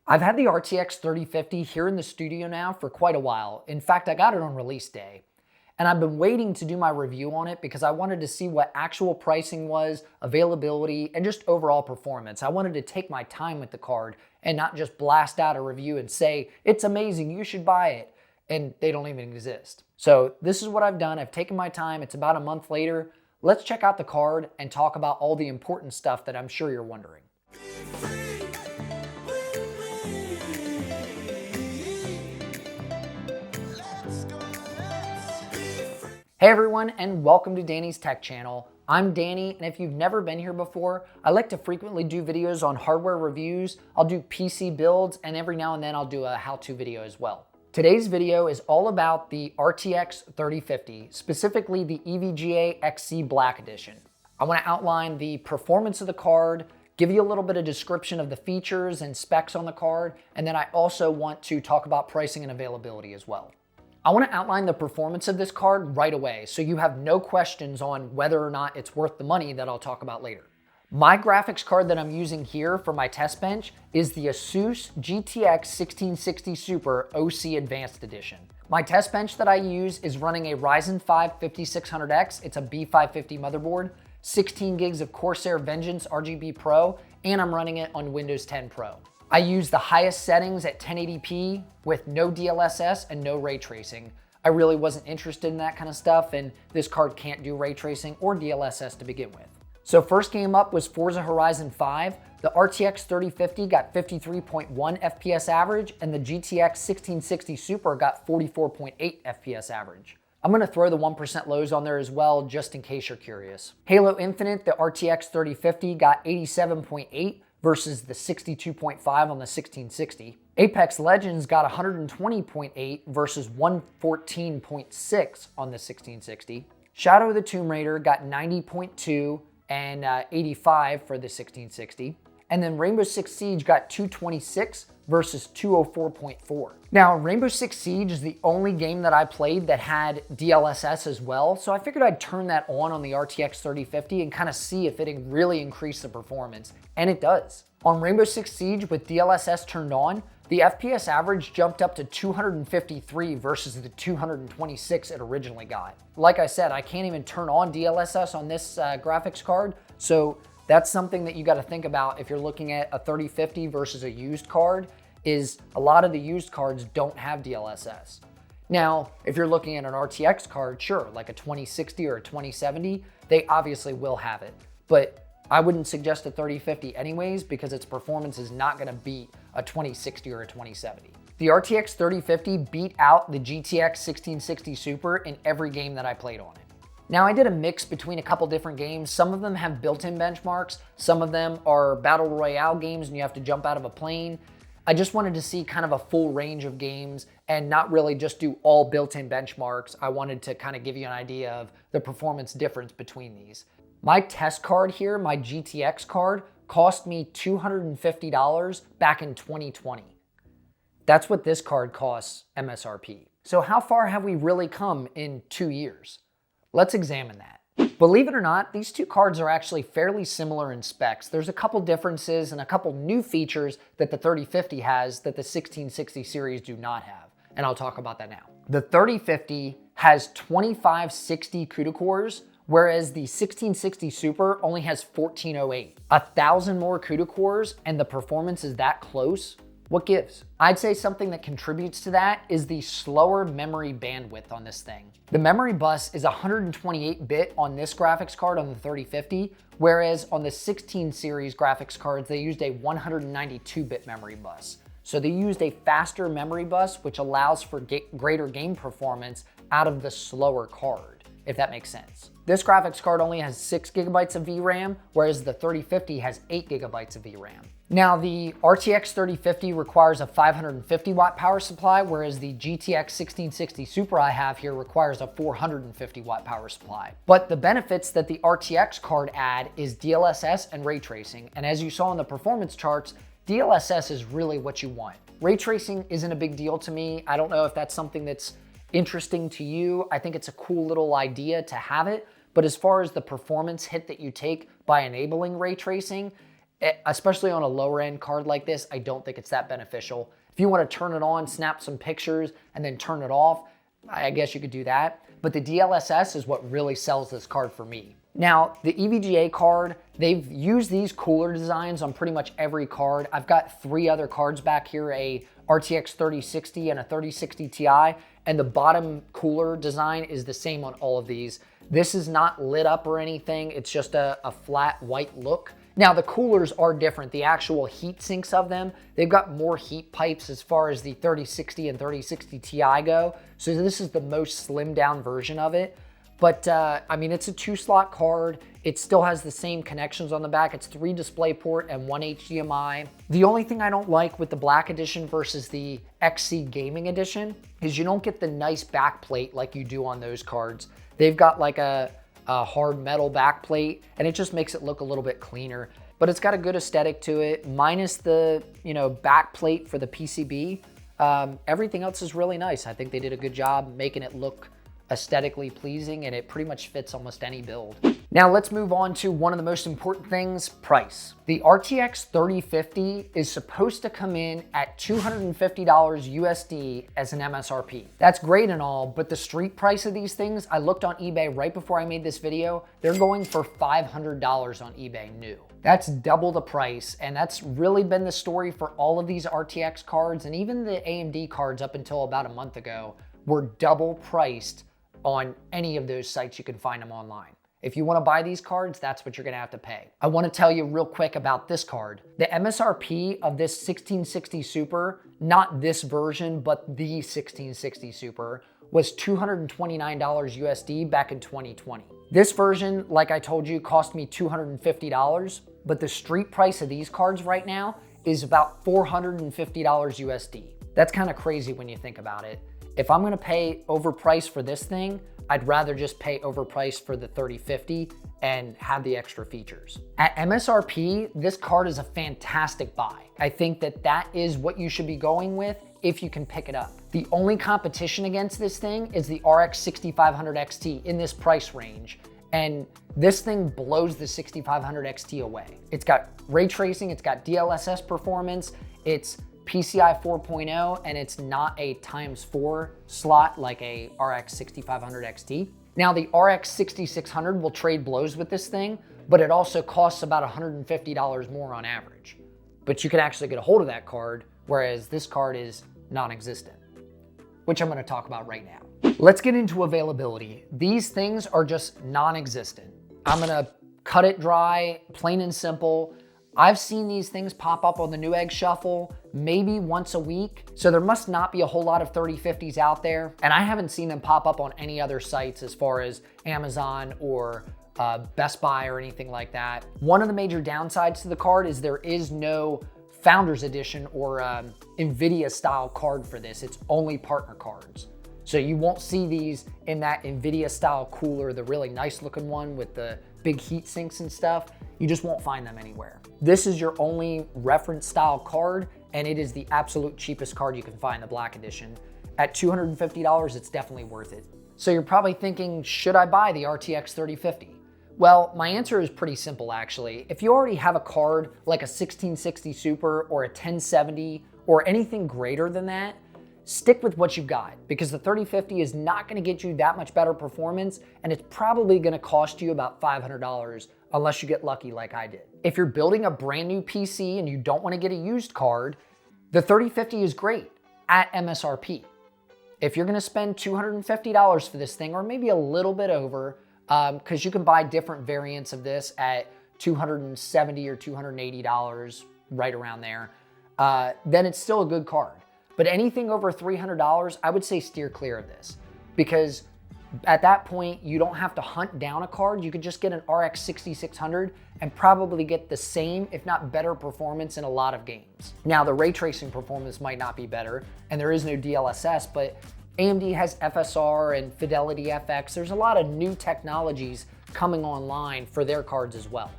I've had the RTX 3050 here in the studio now for quite a while. In fact, I got it on release day. And I've been waiting to do my review on it because I wanted to see what actual pricing was, availability, and just overall performance. I wanted to take my time with the card and not just blast out a review and say, it's amazing, you should buy it, and they don't even exist. So this is what I've done. I've taken my time. It's about a month later. Let's check out the card and talk about all the important stuff that I'm sure you're wondering. Hey everyone, and welcome to Danny's Tech Channel. I'm Danny, and if you've never been here before, I like to frequently do videos on hardware reviews. I'll do PC builds, and every now and then I'll do a how-to video as well. Today's video is all about the RTX 3050, specifically the EVGA XC Black Edition. I want to outline the performance of the card, give you a little bit of description of the features and specs on the card, and then I also want to talk about pricing and availability as well. I want to outline the performance of this card right away so you have no questions on whether or not it's worth the money that I'll talk about later. My graphics card that I'm using here for my test bench is the Asus GTX 1660 Super OC Advanced Edition. My test bench that I use is running a Ryzen 5 5600X, it's a B550 motherboard, 16 gigs of Corsair Vengeance RGB Pro, and I'm running it on Windows 10 Pro. I use the highest settings at 1080p with no DLSS and no ray tracing. I really wasn't interested in that kind of stuff, and this card can't do ray tracing or DLSS to begin with. So first game up was Forza Horizon 5. The RTX 3050 got 53.1 FPS average, and the GTX 1660 Super got 44.8 FPS average. I'm gonna throw the 1% lows on there as well, just in case you're curious. Halo Infinite, the RTX 3050 got 87.8 versus the 62.5 on the 1660. Apex Legends got 120.8 versus 114.6 on the 1660. Shadow of the Tomb Raider got 90.2 and 85 for the 1660. And then Rainbow Six Siege got 226 versus 204.4. Now, Rainbow Six Siege is the only game that I played that had DLSS as well, so I figured I'd turn that on the RTX 3050 and kind of see if it really increased the performance, and it does. On Rainbow Six Siege with DLSS turned on, the FPS average jumped up to 253 versus the 226 it originally got. Like I said, I can't even turn on DLSS on this graphics card, so that's something that you got to think about if you're looking at a 3050 versus a used card, is a lot of the used cards don't have DLSS. Now, if you're looking at an RTX card, sure, like a 2060 or a 2070, they obviously will have it. But I wouldn't suggest a 3050 anyways because its performance is not going to beat a 2060 or a 2070. The RTX 3050 beat out the GTX 1660 Super in every game that I played on it. Now, I did a mix between a couple different games. Some of them have built-in benchmarks. Some of them are battle royale games and you have to jump out of a plane. I just wanted to see kind of a full range of games and not really just do all built-in benchmarks. I wanted to kind of give you an idea of the performance difference between these. My test card here, my GTX card, cost me $250 back in 2020. That's what this card costs MSRP. So how far have we really come in 2 years? Let's examine that. Believe it or not, these two cards are actually fairly similar in specs. There's a couple differences and a couple new features that the 3050 has that the 1660 series do not have, and I'll talk about that now. The 3050 has 2560 CUDA cores, whereas the 1660 Super only has 1408. 1,000 more CUDA cores and the performance is that close? What gives? I'd say something that contributes to that is the slower memory bandwidth on this thing. The memory bus is 128-bit on this graphics card on the 3050, whereas on the 16 series graphics cards, they used a 192-bit memory bus. So they used a faster memory bus, which allows for greater game performance out of the slower card, if that makes sense. This graphics card only has 6 gigabytes of VRAM, whereas the 3050 has 8 gigabytes of VRAM. Now, the RTX 3050 requires a 550 watt power supply, whereas the GTX 1660 Super I have here requires a 450 watt power supply. But the benefits that the RTX card add is DLSS and ray tracing, and as you saw in the performance charts, DLSS is really what you want. Ray tracing isn't a big deal to me. I don't know if that's something that's interesting to you. I think it's a cool little idea to have it, but as far as the performance hit that you take by enabling ray tracing, especially on a lower end card like this, I don't think it's that beneficial. If you want to turn it on, snap some pictures, and then turn it off, I guess you could do that. But the DLSS is what really sells this card for me. Now, the EVGA card, they've used these cooler designs on pretty much every card. I've got 3 other cards back here, a RTX 3060 and a 3060 Ti, and the bottom cooler design is the same on all of these. This is not lit up or anything. It's just a flat white look. Now, the coolers are different. The actual heat sinks of them, they've got more heat pipes as far as the 3060 and 3060 Ti go. So this is the most slimmed down version of it. But I mean, it's a 2-slot card. It still has the same connections on the back. It's 3 DisplayPort and 1 HDMI. The only thing I don't like with the Black Edition versus the XC Gaming Edition is you don't get the nice back plate like you do on those cards. They've got like a hard metal back plate, and it just makes it look a little bit cleaner. But it's got a good aesthetic to it, minus the back plate for the PCB. Everything else is really nice. I think they did a good job making it look aesthetically pleasing, and it pretty much fits almost any build. Now let's move on to one of the most important things, price. The RTX 3050 is supposed to come in at $250 USD as an MSRP. That's great and all, but the street price of these things, I looked on eBay right before I made this video, they're going for $500 on eBay new. That's double the price, and that's really been the story for all of these RTX cards, and even the AMD cards up until about a month ago were double priced on any of those sites you can find them online. If you want to buy these cards, that's what you're going to have to pay. I want to tell you real quick about this card. The MSRP of this 1660 Super, not this version, but the 1660 Super, was $229 USD back in 2020. This version, like I told you, cost me $250, but the street price of these cards right now is about $450 USD. That's kind of crazy when you think about it. If I'm gonna pay overpriced for this thing, I'd rather just pay overpriced for the 3050 and have the extra features. At MSRP, this card is a fantastic buy. I think that is what you should be going with if you can pick it up. The only competition against this thing is the RX 6500 XT in this price range. And this thing blows the 6500 XT away. It's got ray tracing, it's got DLSS performance, it's PCI 4.0, and it's not a ×4 slot like a RX 6500 XT. Now the RX 6600 will trade blows with this thing, but it also costs about $150 more on average. But you can actually get a hold of that card, whereas this card is non-existent, which I'm gonna talk about right now. Let's get into availability. These things are just non-existent. I'm gonna cut it dry, plain and simple. I've seen these things pop up on the Newegg shuffle maybe once a week, so there must not be a whole lot of 3050s out there, and I haven't seen them pop up on any other sites as far as Amazon or Best Buy or anything like that. One of the major downsides to the card is there is no Founders Edition or NVIDIA style card for this. It's only partner cards. So you won't see these in that NVIDIA style cooler, the really nice looking one with the big heat sinks and stuff. You just won't find them anywhere. This is your only reference style card, and it is the absolute cheapest card you can find, the Black Edition. At $250, it's definitely worth it. So you're probably thinking, should I buy the RTX 3050? Well, my answer is pretty simple actually. If you already have a card like a 1660 Super or a 1070 or anything greater than that, stick with what you've got, because the 3050 is not gonna get you that much better performance, and it's probably gonna cost you about $500 unless you get lucky like I did. If you're building a brand new PC and you don't wanna get a used card, the 3050 is great at MSRP. If you're gonna spend $250 for this thing, or maybe a little bit over, because you can buy different variants of this at $270 or $280, right around there, then it's still a good card. But anything over $300, I would say steer clear of this, because at that point, you don't have to hunt down a card. You could just get an RX 6600 and probably get the same, if not better performance in a lot of games. Now, the ray tracing performance might not be better, and there is no DLSS, but AMD has FSR and Fidelity FX. There's a lot of new technologies coming online for their cards as well,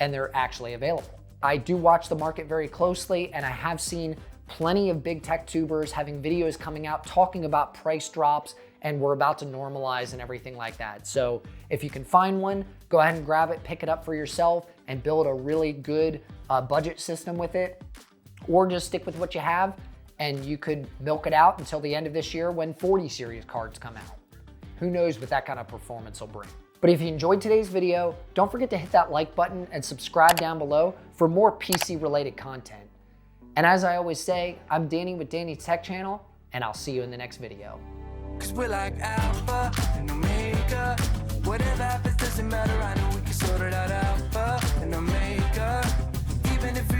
and they're actually available. I do watch the market very closely, and I have seen plenty of big tech tubers having videos coming out talking about price drops, and we're about to normalize and everything like that. So if you can find one, go ahead and grab it, pick it up for yourself. and build a really good budget system with it, or just stick with what you have and you could milk it out until the end of this year when 40 series cards come out. Who knows what that kind of performance will bring. But if you enjoyed today's video, don't forget to hit that like button and subscribe down below for more PC related content. And as I always say, I'm Danny with Danny's Tech Channel, and I'll see you in the next video. 'Cause we're like Alpha and Omega. Whatever happens doesn't matter.